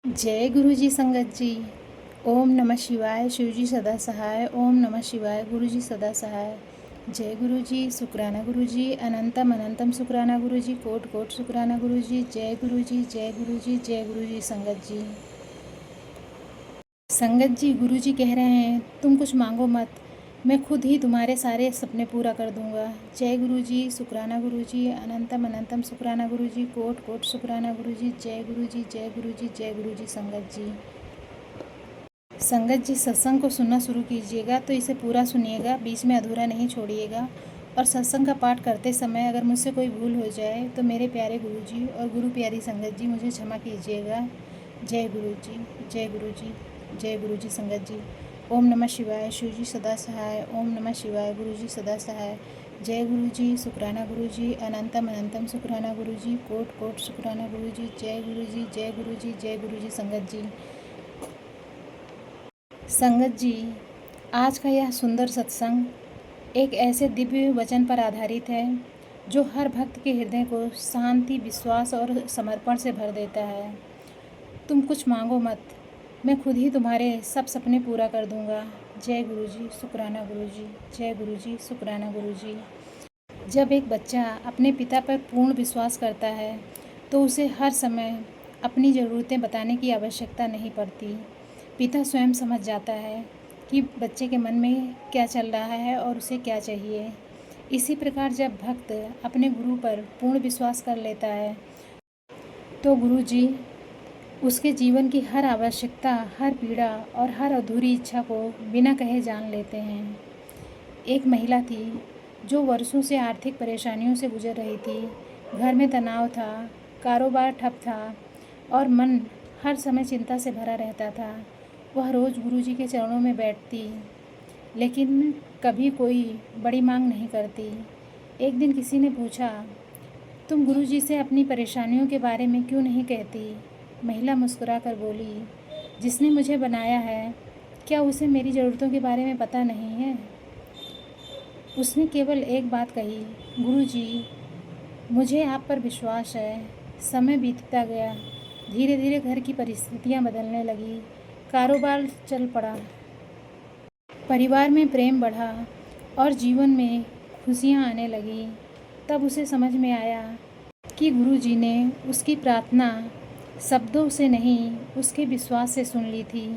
जय गुरु जी संगत जी। ओम नमः शिवाय। शिव जी सदा सहाय। ओम नमः शिवाय। गुरु जी सदा सहाय। जय गुरु जी। शुक्राना गुरु जी। अनंतम अनंतम शुक्राना गुरु जी। कोट कोट शुक्राना गुरु जी। जय गुरु जी। जय गुरु जी। जय गुरु जी संगत जी। संगत जी, गुरु जी कह रहे हैं तुम कुछ मांगो मत, मैं खुद ही तुम्हारे सारे सपने पूरा कर दूंगा। जय गुरु जी। शुक्राना गुरु जी। अनंतम अनंतम शुक्राना गुरु जी। कोट कोट शुक्राना गुरु जी। जय गुरु जी। जय गुरु जी। जय गुरु जी संगत जी। संगत जी, सत्संग को सुनना शुरू कीजिएगा तो इसे पूरा सुनिएगा, बीच में अधूरा नहीं छोड़िएगा। और सत्संग का पाठ करते समय अगर मुझसे कोई भूल हो जाए तो मेरे प्यारे गुरु जी और गुरु प्यारी संगत जी मुझे क्षमा कीजिएगा। जय गुरु जी। जय गुरु जी। जय गुरु जी संगत जी। ओम नमः शिवाय। शिव जी सदा सहाय। ओम नमः शिवाय। गुरु जी सदा सहाय। जय गुरु जी। शुक्राना गुरु जी। अनंतम अनंतम शुक्राना गुरु जी। कोट कोट शुक्राना गुरु जी। जय गुरु जी। जय गुरु जी। जय गुरु जी संगत जी। संगत जी, आज का यह सुंदर सत्संग एक ऐसे दिव्य वचन पर आधारित है जो हर भक्त के हृदय को शांति, विश्वास और समर्पण से भर देता है। तुम कुछ मांगो मत, मैं खुद ही तुम्हारे सब सपने पूरा कर दूंगा। जय गुरु जी। शुक्राना गुरु जी। जय गुरु जी। शुक्राना गुरु जी। जब एक बच्चा अपने पिता पर पूर्ण विश्वास करता है तो उसे हर समय अपनी ज़रूरतें बताने की आवश्यकता नहीं पड़ती। पिता स्वयं समझ जाता है कि बच्चे के मन में क्या चल रहा है और उसे क्या चाहिए। इसी प्रकार जब भक्त अपने गुरु पर पूर्ण विश्वास कर लेता है तो गुरु जी उसके जीवन की हर आवश्यकता, हर पीड़ा और हर अधूरी इच्छा को बिना कहे जान लेते हैं। एक महिला थी जो वर्षों से आर्थिक परेशानियों से गुजर रही थी। घर में तनाव था, कारोबार ठप था और मन हर समय चिंता से भरा रहता था। वह रोज़ गुरुजी के चरणों में बैठती, लेकिन कभी कोई बड़ी मांग नहीं करती। एक दिन किसी ने पूछा, तुम गुरुजी से अपनी परेशानियों के बारे में क्यों नहीं कहती? महिला मुस्कुराकर बोली, जिसने मुझे बनाया है, क्या उसे मेरी ज़रूरतों के बारे में पता नहीं है? उसने केवल एक बात कही, गुरुजी, मुझे आप पर विश्वास है। समय बीतता गया, धीरे धीरे घर की परिस्थितियां बदलने लगी, कारोबार चल पड़ा, परिवार में प्रेम बढ़ा और जीवन में खुशियां आने लगी। तब उसे समझ में आया कि गुरुजी ने उसकी प्रार्थना शब्दों से नहीं, उसके विश्वास से सुन ली थी।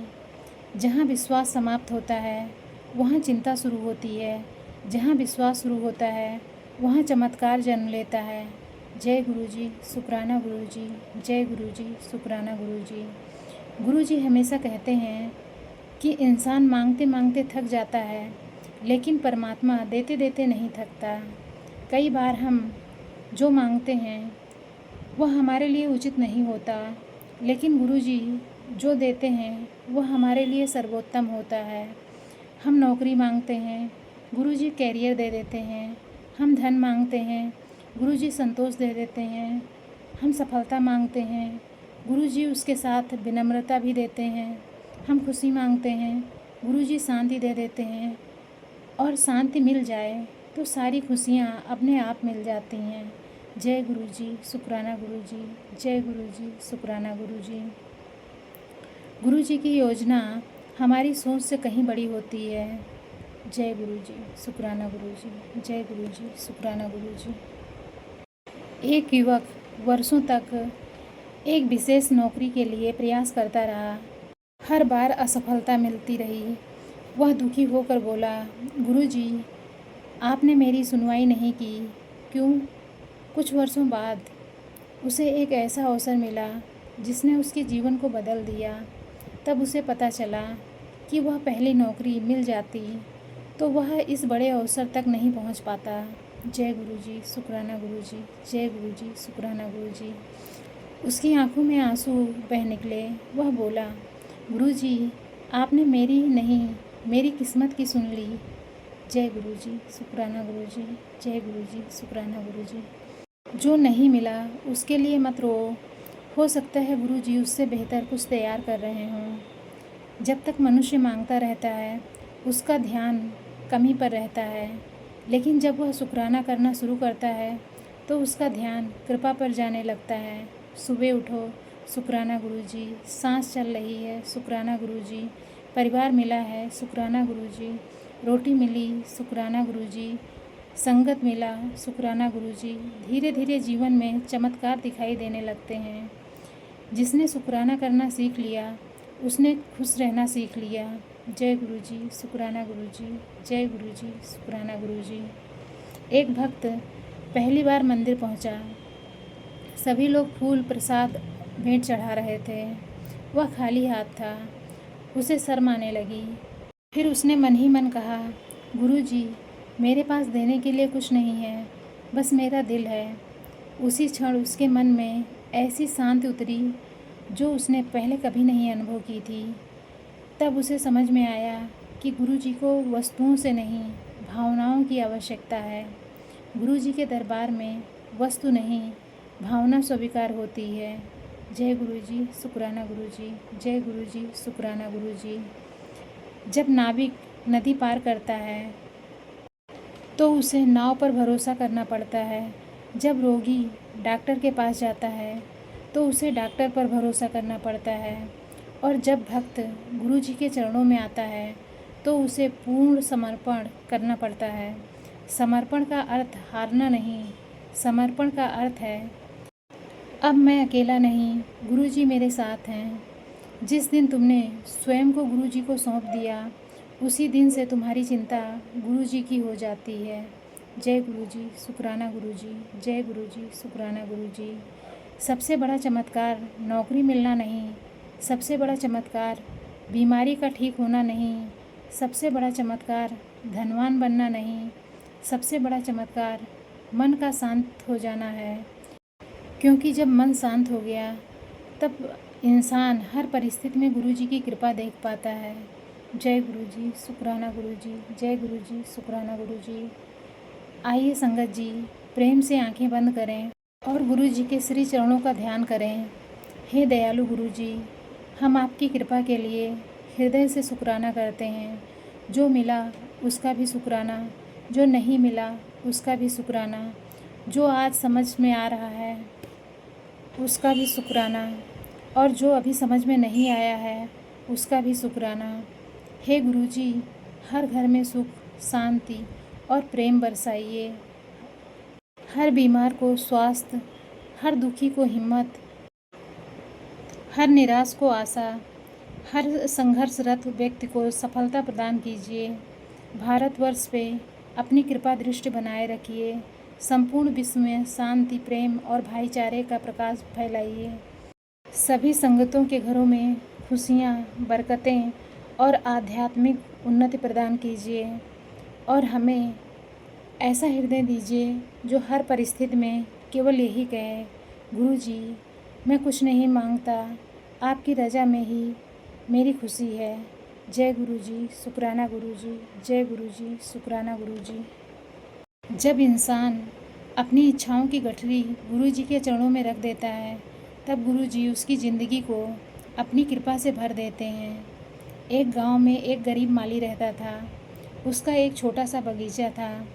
जहाँ विश्वास समाप्त होता है वहाँ चिंता शुरू होती है, जहाँ विश्वास शुरू होता है वहाँ चमत्कार जन्म लेता है। जय गुरु जी। शुक्राना गुरु जी। जय गुरु जी। शुक्राना गुरु जी। गुरु जी हमेशा कहते हैं कि इंसान मांगते मांगते थक जाता है, लेकिन परमात्मा देते देते नहीं थकता। कई बार हम जो मांगते हैं वह हमारे लिए उचित नहीं होता, लेकिन गुरु जी जो देते हैं वह हमारे लिए सर्वोत्तम होता है। हम नौकरी मांगते हैं, गुरु जी कैरियर दे देते हैं। हम धन मांगते हैं, गुरु जी संतोष दे देते हैं। हम सफलता मांगते हैं, गुरु जी उसके साथ विनम्रता भी देते हैं। हम खुशी मांगते हैं, गुरु जी शांति दे देते हैं। और शांति मिल जाए तो सारी खुशियाँ अपने आप मिल जाती हैं। जय गुरु जी। शुक्राना गुरु जी। जय गुरु जी। शुक्राना गुरु जी। गुरु जी की योजना हमारी सोच से कहीं बड़ी होती है। जय गुरु जी। शुक्राना गुरु जी। जय गुरु जी। शुक्राना गुरु जी। एक युवक वर्षों तक एक विशेष नौकरी के लिए प्रयास करता रहा। हर बार असफलता मिलती रही। वह दुखी होकर बोला, गुरु जी, आपने मेरी सुनवाई नहीं की, क्यों? कुछ वर्षों बाद उसे एक ऐसा अवसर मिला जिसने उसके जीवन को बदल दिया। तब उसे पता चला कि वह पहली नौकरी मिल जाती तो वह इस बड़े अवसर तक नहीं पहुंच पाता। जय गुरु जी। शुक्राना गुरु जी। जय गुरु जी। शुक्राना गुरु जी। उसकी आंखों में आंसू बह निकले। वह बोला, गुरु जी, आपने मेरी नहीं, मेरी किस्मत की सुन ली। जय गुरु जी। शुक्राना गुरु जी। जय गुरु जी। शुक्राना गुरु जी। जो नहीं मिला उसके लिए मत रो, हो सकता है गुरु जी उससे बेहतर कुछ तैयार कर रहे हों। जब तक मनुष्य मांगता रहता है उसका ध्यान कमी पर रहता है, लेकिन जब वह शुक्राना करना शुरू करता है तो उसका ध्यान कृपा पर जाने लगता है। सुबह उठो, शुक्राना गुरुजी। सांस चल रही है, शुक्राना गुरुजी। परिवार मिला है, शुक्राना गुरुजी। रोटी मिली, शुक्राना गुरुजी। संगत मिला, शुक्राना गुरुजी। धीरे धीरे जीवन में चमत्कार दिखाई देने लगते हैं। जिसने शुक्राना करना सीख लिया उसने खुश रहना सीख लिया। जय गुरुजी, शुक्राना गुरुजी। जय गुरुजी, शुक्राना गुरुजी। एक भक्त पहली बार मंदिर पहुंचा। सभी लोग फूल प्रसाद भेंट चढ़ा रहे थे। वह खाली हाथ था। उसे शर्म आने लगी। फिर उसने मन ही मन कहा, गुरुजी, मेरे पास देने के लिए कुछ नहीं है, बस मेरा दिल है। उसी क्षण उसके मन में ऐसी शांति उतरी जो उसने पहले कभी नहीं अनुभव की थी। तब उसे समझ में आया कि गुरुजी को वस्तुओं से नहीं, भावनाओं की आवश्यकता है। गुरुजी के दरबार में वस्तु नहीं, भावना स्वीकार होती है। जय गुरुजी, शुक्राना गुरुजी। जय गुरुजी, शुक्राना गुरुजी। जब नाविक नदी पार करता है तो उसे नाव पर भरोसा करना पड़ता है। जब रोगी डॉक्टर के पास जाता है तो उसे डॉक्टर पर भरोसा करना पड़ता है। और जब भक्त गुरुजी के चरणों में आता है तो उसे पूर्ण समर्पण करना पड़ता है। समर्पण का अर्थ हारना नहीं, समर्पण का अर्थ है अब मैं अकेला नहीं, गुरुजी मेरे साथ हैं। जिस दिन तुमने स्वयं को गुरुजी को सौंप दिया उसी दिन से तुम्हारी चिंता गुरुजी की हो जाती है। जय गुरुजी, शुक्राना गुरुजी। जय गुरुजी, शुक्राना गुरुजी। सबसे बड़ा चमत्कार नौकरी मिलना नहीं, सबसे बड़ा चमत्कार बीमारी का ठीक होना नहीं, सबसे बड़ा चमत्कार धनवान बनना नहीं, सबसे बड़ा चमत्कार मन का शांत हो जाना है। क्योंकि जब मन शांत हो गया तब इंसान हर परिस्थिति में गुरुजी की कृपा देख पाता है। जय गुरुजी, शुक्राना गुरुजी। जय गुरुजी, शुक्राना गुरुजी। आइए संगत जी, प्रेम से आंखें बंद करें और गुरुजी के श्री चरणों का ध्यान करें। हे दयालु गुरुजी, हम आपकी कृपा के लिए हृदय से शुक्राना करते हैं। जो मिला उसका भी शुक्राना, जो नहीं मिला उसका भी शुक्राना, जो आज समझ में आ रहा है उसका भी शुक्राना, और जो अभी समझ में नहीं आया है उसका भी शुक्राना। हे गुरुजी, हर घर में सुख, शांति और प्रेम बरसाइए। हर बीमार को स्वास्थ्य, हर दुखी को हिम्मत, हर निराश को आशा, हर संघर्षरत व्यक्ति को सफलता प्रदान कीजिए। भारतवर्ष पे अपनी कृपा दृष्टि बनाए रखिए। संपूर्ण विश्व में शांति, प्रेम और भाईचारे का प्रकाश फैलाइए। सभी संगतों के घरों में खुशियाँ, बरकतें और आध्यात्मिक उन्नति प्रदान कीजिए। और हमें ऐसा हृदय दीजिए जो हर परिस्थिति में केवल यही कहे, गुरुजी, मैं कुछ नहीं मांगता, आपकी रज़ा में ही मेरी खुशी है। जय गुरुजी, शुक्राना गुरुजी। जय गुरुजी, शुक्राना गुरुजी। जब इंसान अपनी इच्छाओं की गठरी गुरुजी के चरणों में रख देता है तब गुरुजी उसकी ज़िंदगी को अपनी कृपा से भर देते हैं। एक गांव में एक गरीब माली रहता था। उसका एक छोटा सा बगीचा था।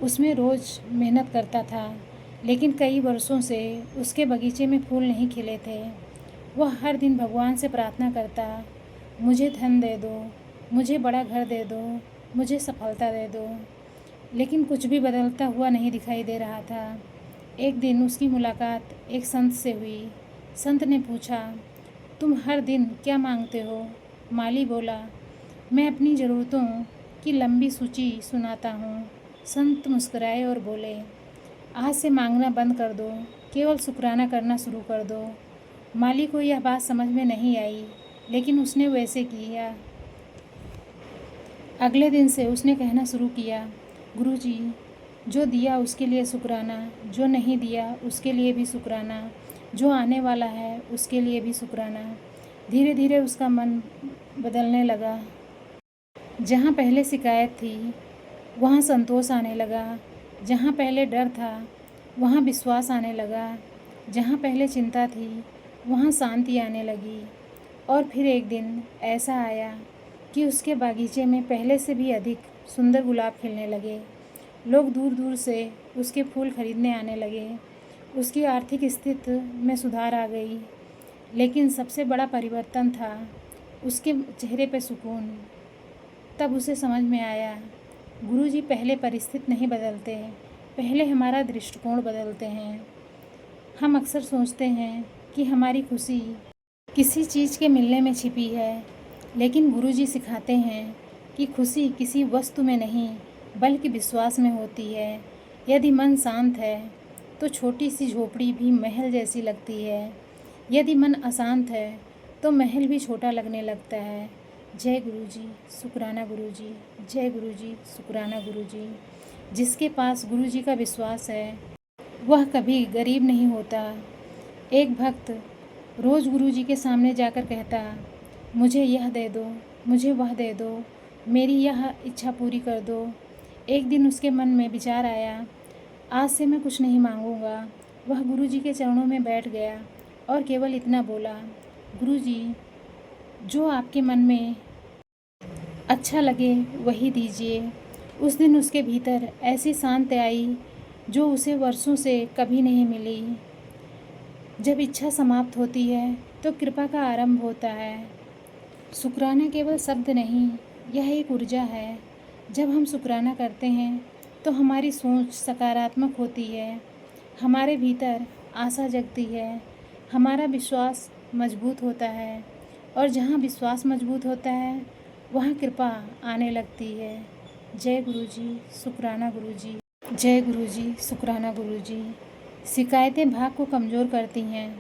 उसमें रोज़ मेहनत करता था, लेकिन कई वर्षों से उसके बगीचे में फूल नहीं खिले थे। वह हर दिन भगवान से प्रार्थना करता, मुझे धन दे दो, मुझे बड़ा घर दे दो, मुझे सफलता दे दो, लेकिन कुछ भी बदलता हुआ नहीं दिखाई दे रहा था। एक दिन उसकी मुलाकात एक संत से हुई। संत ने पूछा, तुम हर दिन क्या मांगते हो? माली बोला, मैं अपनी ज़रूरतों की लंबी सूची सुनाता हूँ। संत मुस्कुराए और बोले, आज से मांगना बंद कर दो, केवल शुक्राना करना शुरू कर दो। माली को यह बात समझ में नहीं आई, लेकिन उसने वैसे किया। अगले दिन से उसने कहना शुरू किया, गुरुजी, जो दिया उसके लिए शुक्राना, जो नहीं दिया उसके लिए भी शुक्राना, जो आने वाला है उसके लिए भी शुक्राना। धीरे धीरे उसका मन बदलने लगा। जहाँ पहले शिकायत थी वहाँ संतोष आने लगा। जहाँ पहले डर था वहाँ विश्वास आने लगा। जहाँ पहले चिंता थी वहाँ शांति आने लगी। और फिर एक दिन ऐसा आया कि उसके बागीचे में पहले से भी अधिक सुंदर गुलाब खिलने लगे। लोग दूर दूर से उसके फूल खरीदने आने लगे। उसकी आर्थिक स्थिति में सुधार आ गई। लेकिन सबसे बड़ा परिवर्तन था उसके चेहरे पे सुकून। तब उसे समझ में आया, गुरुजी पहले परिस्थिति नहीं बदलते, पहले हमारा दृष्टिकोण बदलते हैं। हम अक्सर सोचते हैं कि हमारी खुशी किसी चीज़ के मिलने में छिपी है, लेकिन गुरुजी सिखाते हैं कि खुशी किसी वस्तु में नहीं बल्कि विश्वास में होती है। यदि मन शांत है तो छोटी सी झोपड़ी भी महल जैसी लगती है। यदि मन अशांत है तो महल भी छोटा लगने लगता है। जय गुरुजी, शुक्राना गुरुजी, जय गुरुजी, शुक्राना गुरुजी। जिसके पास गुरुजी का विश्वास है वह कभी गरीब नहीं होता। एक भक्त रोज़ गुरुजी के सामने जाकर कहता, मुझे यह दे दो, मुझे वह दे दो, मेरी यह इच्छा पूरी कर दो। एक दिन उसके मन में विचार आया, आज से मैं कुछ नहीं मांगूंगा। वह गुरुजी के चरणों में बैठ गया और केवल इतना बोला, गुरुजी, जो आपके मन में अच्छा लगे वही दीजिए। उस दिन उसके भीतर ऐसी शांति आई जो उसे वर्षों से कभी नहीं मिली। जब इच्छा समाप्त होती है तो कृपा का आरंभ होता है। शुक्राना केवल शब्द नहीं, यह एक ऊर्जा है। जब हम शुक्राना करते हैं तो हमारी सोच सकारात्मक होती है, हमारे भीतर आशा जगती है, हमारा विश्वास मजबूत होता है, और जहाँ विश्वास मजबूत होता है वहाँ कृपा आने लगती है। जय गुरुजी, शुक्राना गुरुजी, जय गुरुजी, शुक्राना गुरुजी। शिकायतें भाग को कमज़ोर करती हैं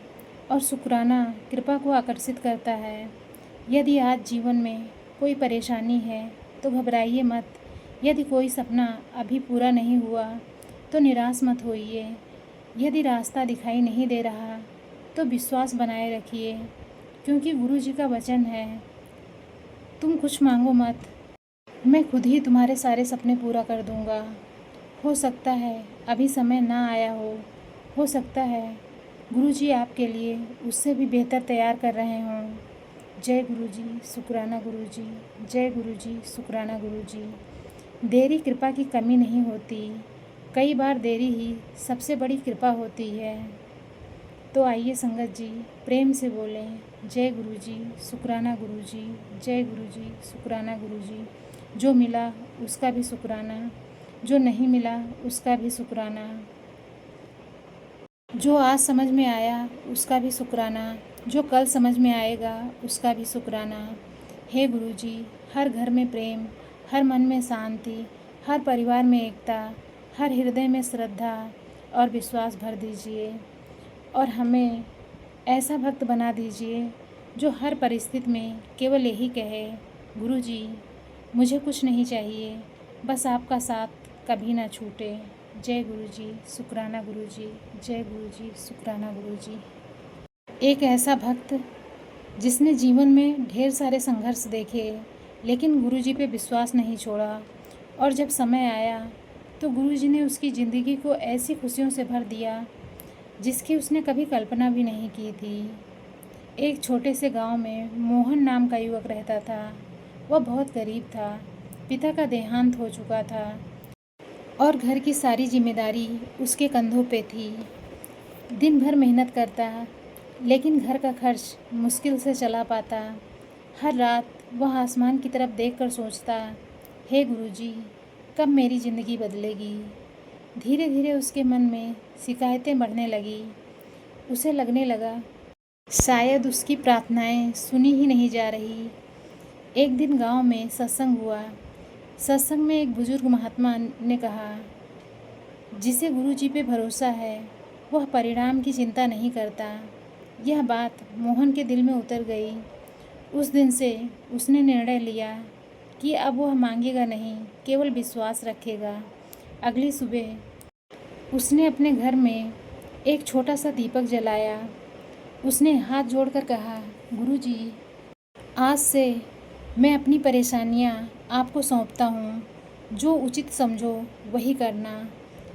और शुक्राना कृपा को आकर्षित करता है। यदि आज जीवन में कोई परेशानी है तो घबराइए मत। यदि कोई सपना अभी पूरा नहीं हुआ तो निराश मत होइए। यदि रास्ता दिखाई नहीं दे रहा तो विश्वास बनाए रखिए, क्योंकि गुरु जी का वचन है, तुम कुछ मांगो मत, मैं खुद ही तुम्हारे सारे सपने पूरा कर दूंगा। हो सकता है अभी समय ना आया हो सकता है गुरुजी आपके लिए उससे भी बेहतर तैयार कर रहे हों। जय गुरुजी, शुक्राना गुरुजी, जय गुरुजी, शुक्राना गुरुजी। देरी कृपा की कमी नहीं होती, कई बार देरी ही सबसे बड़ी कृपा होती है। तो आइए संगत जी प्रेम से बोलें, जय गुरुजी, शुक्राना गुरुजी, जय गुरुजी, शुक्राना गुरुजी। जो मिला उसका भी शुक्राना, जो नहीं मिला उसका भी शुक्राना, जो आज समझ में आया उसका भी शुक्राना, जो कल समझ में आएगा उसका भी शुक्राना। हे गुरुजी, हर घर में प्रेम, हर मन में शांति, हर परिवार में एकता, हर हृदय में श्रद्धा और विश्वास भर दीजिए, और हमें ऐसा भक्त बना दीजिए जो हर परिस्थिति में केवल यही कहे, गुरुजी, मुझे कुछ नहीं चाहिए, बस आपका साथ कभी ना छूटे। जय गुरुजी, शुक्राना गुरुजी, जय गुरुजी, शुक्राना गुरुजी। एक ऐसा भक्त जिसने जीवन में ढेर सारे संघर्ष देखे लेकिन गुरुजी पे विश्वास नहीं छोड़ा, और जब समय आया तो गुरुजी ने उसकी ज़िंदगी को ऐसी खुशियों से भर दिया जिसकी उसने कभी कल्पना भी नहीं की थी। एक छोटे से गांव में मोहन नाम का युवक रहता था। वह बहुत गरीब था, पिता का देहांत हो चुका था और घर की सारी जिम्मेदारी उसके कंधों पे थी। दिन भर मेहनत करता लेकिन घर का खर्च मुश्किल से चला पाता। हर रात वह आसमान की तरफ देखकर सोचता, हे गुरुजी, कब मेरी ज़िंदगी बदलेगी। धीरे धीरे उसके मन में शिकायतें बढ़ने लगी। उसे लगने लगा शायद उसकी प्रार्थनाएं सुनी ही नहीं जा रही। एक दिन गांव में सत्संग हुआ। सत्संग में एक बुजुर्ग महात्मा ने कहा, जिसे गुरु जी पे भरोसा है वह परिणाम की चिंता नहीं करता। यह बात मोहन के दिल में उतर गई। उस दिन से उसने निर्णय लिया कि अब वह मांगेगा नहीं, केवल विश्वास रखेगा। अगली सुबह उसने अपने घर में एक छोटा सा दीपक जलाया। उसने हाथ जोड़कर कहा, गुरुजी, आज से मैं अपनी परेशानियां आपको सौंपता हूँ, जो उचित समझो वही करना।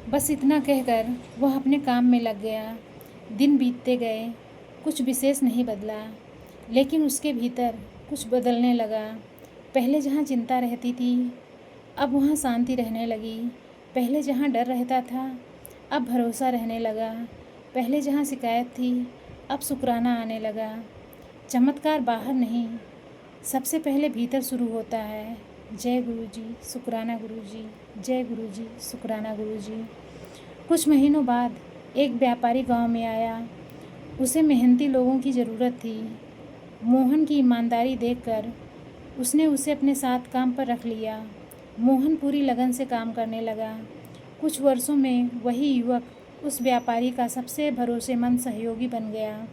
बस इतना कहकर वह अपने काम में लग गया। दिन बीतते गए, कुछ विशेष नहीं बदला, लेकिन उसके भीतर कुछ बदलने लगा। पहले जहाँ चिंता रहती थी अब वहाँ शांति रहने लगी। पहले जहाँ डर रहता था अब भरोसा रहने लगा। पहले जहाँ शिकायत थी अब शुक्राना आने लगा। चमत्कार बाहर नहीं, सबसे पहले भीतर शुरू होता है। जय गुरुजी, शुक्राना गुरुजी, जय गुरुजी, शुक्राना गुरुजी। कुछ महीनों बाद एक व्यापारी गांव में आया। उसे मेहनती लोगों की ज़रूरत थी। मोहन की ईमानदारी देखकर उसने उसे अपने साथ काम पर रख लिया। मोहन पूरी लगन से काम करने लगा। कुछ वर्षों में वही युवक उस व्यापारी का सबसे भरोसेमंद सहयोगी बन गया।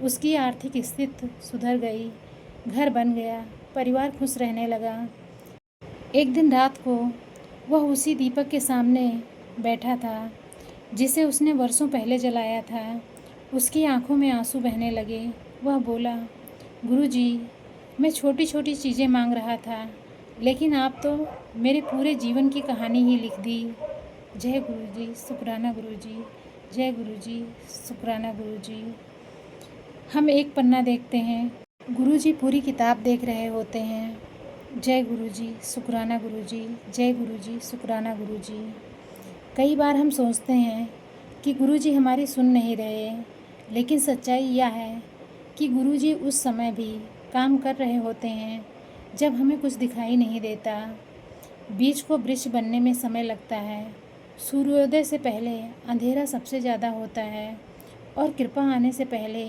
उसकी आर्थिक स्थिति सुधर गई, घर बन गया, परिवार खुश रहने लगा। एक दिन रात को वह उसी दीपक के सामने बैठा था जिसे उसने वर्षों पहले जलाया था। उसकी आंखों में आंसू बहने लगे। वह बोला, गुरुजी, मैं छोटी छोटी चीज़ें मांग रहा था, लेकिन आप तो मेरे पूरे जीवन की कहानी ही लिख दी। जय गुरुजी, शुक्राना गुरुजी, जय गुरुजी, शुक्राना गुरुजी। हम एक पन्ना देखते हैं, गुरुजी पूरी किताब देख रहे होते हैं। जय गुरुजी, शुक्राना गुरुजी, जय गुरुजी, शुक्राना गुरुजी। कई बार हम सोचते हैं कि गुरुजी हमारी सुन नहीं रहे, लेकिन सच्चाई यह है कि गुरुजी उस समय भी काम कर रहे होते हैं जब हमें कुछ दिखाई नहीं देता। बीज को वृक्ष बनने में समय लगता है। सूर्योदय से पहले अंधेरा सबसे ज़्यादा होता है और कृपा आने से पहले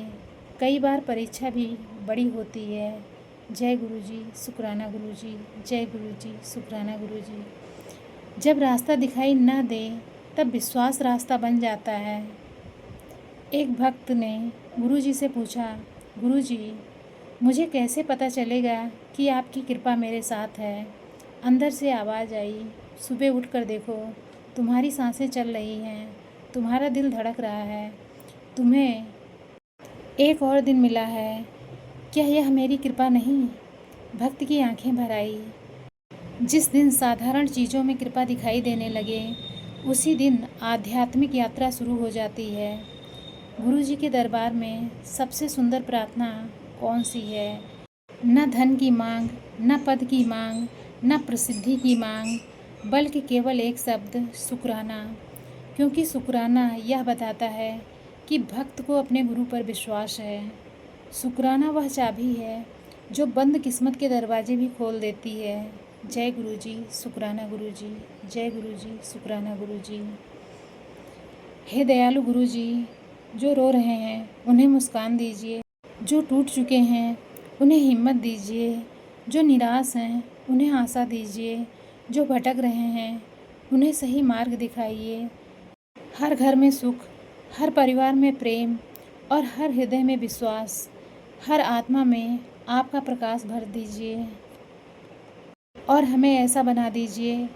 कई बार परीक्षा भी बड़ी होती है। जय गुरुजी, शुक्राना गुरुजी, जय गुरुजी, शुक्राना गुरुजी। जब रास्ता दिखाई न दे तब विश्वास रास्ता बन जाता है। एक भक्त ने गुरुजी से पूछा, गुरुजी, मुझे कैसे पता चलेगा कि आपकी कृपा मेरे साथ है? अंदर से आवाज़ आई, सुबह उठकर देखो, तुम्हारी सांसें चल रही हैं, तुम्हारा दिल धड़क रहा है, तुम्हें एक और दिन मिला है। क्या यह मेरी कृपा नहीं? भक्त की आंखें भर आई। जिस दिन साधारण चीज़ों में कृपा दिखाई देने लगे, उसी दिन आध्यात्मिक यात्रा शुरू हो जाती है। गुरुजी के दरबार में सबसे सुंदर प्रार्थना कौन सी है? न धन की मांग, न पद की मांग, न प्रसिद्धि की मांग, बल्कि केवल एक शब्द, शुक्राना। क्योंकि शुक्राना यह बताता है कि भक्त को अपने गुरु पर विश्वास है। शुक्राना वह चाबी है जो बंद किस्मत के दरवाजे भी खोल देती है। जय गुरुजी, शुक्राना गुरुजी, जय गुरुजी, शुक्राना गुरुजी। हे दयालु गुरुजी, जो रो रहे हैं उन्हें मुस्कान दीजिए, जो टूट चुके हैं उन्हें हिम्मत दीजिए, जो निराश हैं उन्हें आशा दीजिए, जो भटक रहे हैं उन्हें सही मार्ग दिखाइए। हर घर में सुख, हर परिवार में प्रेम और हर हृदय में विश्वास, हर आत्मा में आपका प्रकाश भर दीजिए और हमें ऐसा बना दीजिए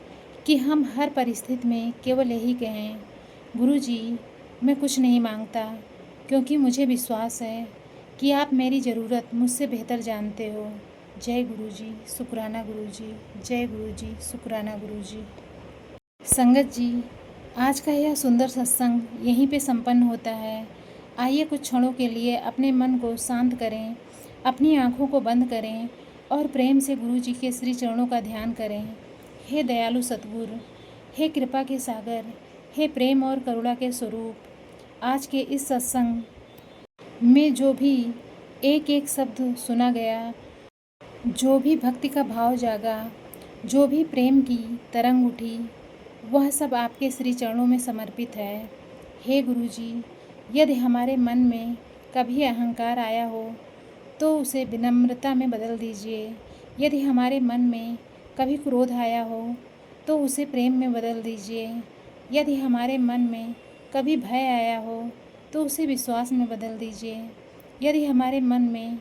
कि हम हर परिस्थिति में केवल यही कहें, गुरुजी, मैं कुछ नहीं मांगता, क्योंकि मुझे विश्वास है कि आप मेरी ज़रूरत मुझसे बेहतर जानते हो। जय गुरुजी, शुक्राना गुरुजी, जय गुरुजी, शुक्राना गुरुजी। संगत जी, आज का यह सुंदर सत्संग यहीं पे संपन्न होता है। आइए कुछ क्षणों के लिए अपने मन को शांत करें, अपनी आँखों को बंद करें और प्रेम से गुरु जी के श्री चरणों का ध्यान करें। हे दयालु सतगुरु, हे कृपा के सागर, हे प्रेम और करुणा के स्वरूप, आज के इस सत्संग में जो भी एक एक शब्द सुना गया, जो भी भक्ति का भाव जागा, जो भी प्रेम की तरंग उठी, वह सब आपके श्री चरणों में समर्पित है। हे गुरुजी, यदि हमारे मन में कभी अहंकार आया हो तो उसे विनम्रता में बदल दीजिए। यदि हमारे मन में कभी क्रोध आया हो तो उसे प्रेम में बदल दीजिए। यदि हमारे मन में कभी भय आया हो तो उसे विश्वास में बदल दीजिए। यदि हमारे मन में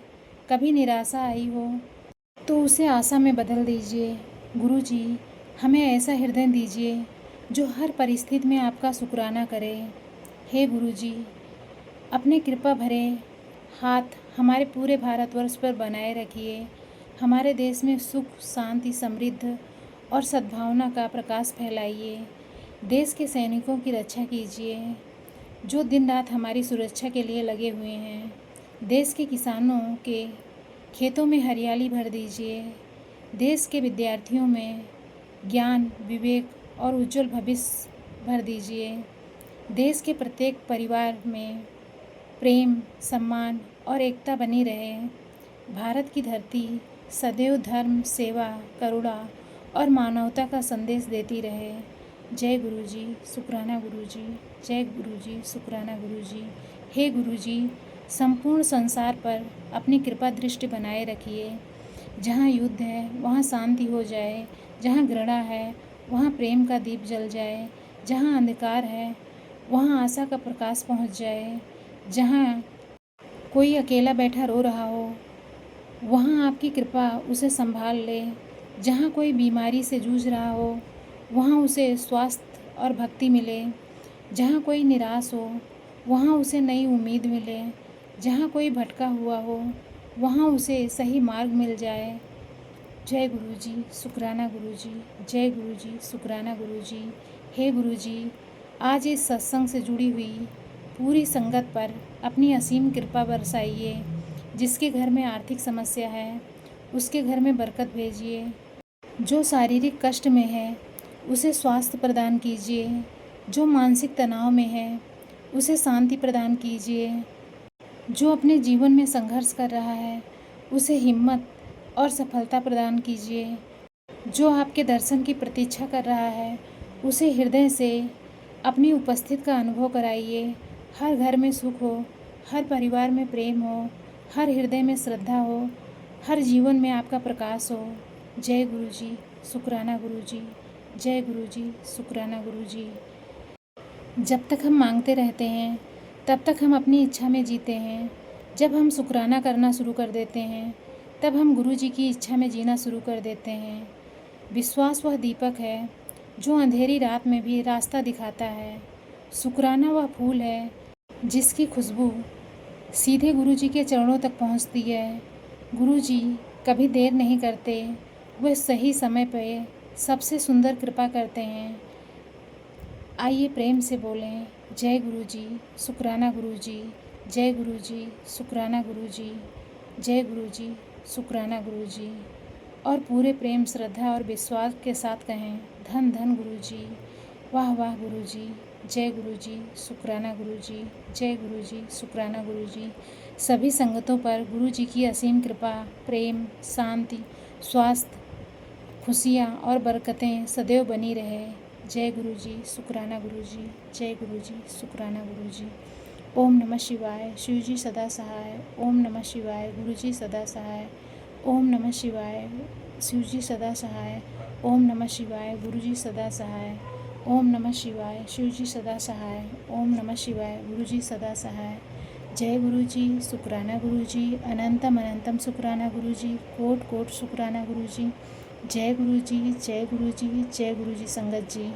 कभी निराशा आई हो तो उसे आशा में बदल दीजिए। गुरुजी, हमें ऐसा हृदय दीजिए जो हर परिस्थिति में आपका शुक्राना करे। हे गुरुजी, अपने कृपा भरे हाथ हमारे पूरे भारतवर्ष पर बनाए रखिए। हमारे देश में सुख, शांति, समृद्धि और सद्भावना का प्रकाश फैलाइए। देश के सैनिकों की रक्षा कीजिए जो दिन रात हमारी सुरक्षा के लिए लगे हुए हैं। देश के किसानों के खेतों में हरियाली भर दीजिए। देश के विद्यार्थियों में ज्ञान, विवेक और उज्जवल भविष्य भर दीजिए। देश के प्रत्येक परिवार में प्रेम, सम्मान और एकता बनी रहे। भारत की धरती सदैव धर्म, सेवा, करुणा और मानवता का संदेश देती रहे। जय गुरुजी, शुक्राना गुरुजी। जय गुरुजी, शुक्राना गुरुजी। हे गुरुजी, संपूर्ण संसार पर अपनी कृपा दृष्टि बनाए रखिए। जहाँ युद्ध है वहाँ शांति हो जाए, जहाँ घृणा है वहाँ प्रेम का दीप जल जाए, जहाँ अंधकार है वहाँ आशा का प्रकाश पहुँच जाए, जहाँ कोई अकेला बैठा रो रहा हो वहाँ आपकी कृपा उसे संभाल ले, जहाँ कोई बीमारी से जूझ रहा हो वहाँ उसे स्वास्थ्य और भक्ति मिले, जहाँ कोई निराश हो वहाँ उसे नई उम्मीद मिले, जहाँ कोई भटका हुआ हो वहाँ उसे सही मार्ग मिल जाए। जय गुरुजी, शुक्राना गुरुजी। जय गुरुजी, शुक्राना गुरुजी। हे गुरुजी, आज इस सत्संग से जुड़ी हुई पूरी संगत पर अपनी असीम कृपा बरसाइए। जिसके घर में आर्थिक समस्या है उसके घर में बरकत भेजिए। जो शारीरिक कष्ट में है उसे स्वास्थ्य प्रदान कीजिए। जो मानसिक तनाव में है उसे शांति प्रदान कीजिए। जो अपने जीवन में संघर्ष कर रहा है उसे हिम्मत और सफलता प्रदान कीजिए। जो आपके दर्शन की प्रतीक्षा कर रहा है उसे हृदय से अपनी उपस्थिति का अनुभव कराइए। हर घर में सुख हो, हर परिवार में प्रेम हो, हर हृदय में श्रद्धा हो, हर जीवन में आपका प्रकाश हो। जय गुरुजी, शुक्राना गुरुजी। जय गुरुजी, शुक्राना गुरुजी। जब तक हम मांगते रहते हैं तब तक हम अपनी इच्छा में जीते हैं। जब हम शुक्राना करना शुरू कर देते हैं तब हम गुरुजी की इच्छा में जीना शुरू कर देते हैं। विश्वास वह दीपक है जो अंधेरी रात में भी रास्ता दिखाता है। शुक्राना वह फूल है जिसकी खुशबू सीधे गुरुजी के चरणों तक पहुंचती है। गुरुजी कभी देर नहीं करते, वह सही समय पर सबसे सुंदर कृपा करते हैं। आइए प्रेम से बोलें, जय गुरुजी, शुक्राना गुरुजी। जय गुरुजी, शुक्राना गुरुजी। जय गुरुजी, शुक्राना गुरुजी। और पूरे प्रेम, श्रद्धा और विश्वास के साथ कहें, धन धन गुरुजी, वाह वाह गुरुजी। जय गुरुजी, शुक्राना गुरुजी। जय गुरुजी, शुक्राना गुरुजी। सभी संगतों पर गुरुजी की असीम कृपा, प्रेम, शांति, स्वास्थ्य, खुशियाँ और बरकतें सदैव बनी रहे। जय गुरुजी, शुक्राना गुरुजी। जय गुरुजी, शुक्राना गुरुजी। ओम नमः शिवाय, शिवजी सदा सहाय। ओम नमः शिवाय, गुरुजी सदा सहाय। ओम नमः शिवाय, शिवजी सदा सहाय। ओम नमः शिवाय, गुरुजी सदा सहाय। ओम नमः शिवाय, शिवजी सदा सहाय। ओम नमः शिवाय, गुरुजी सदा सहाय। जय गुरुजी, शुक्राना गुरुजी। अनंतम अनंतम शुक्राना गुरुजी। कोट कोट शुक्राना गुरुजी। जय गुरुजी, जय गुरुजी, जय गुरुजी संगत जी।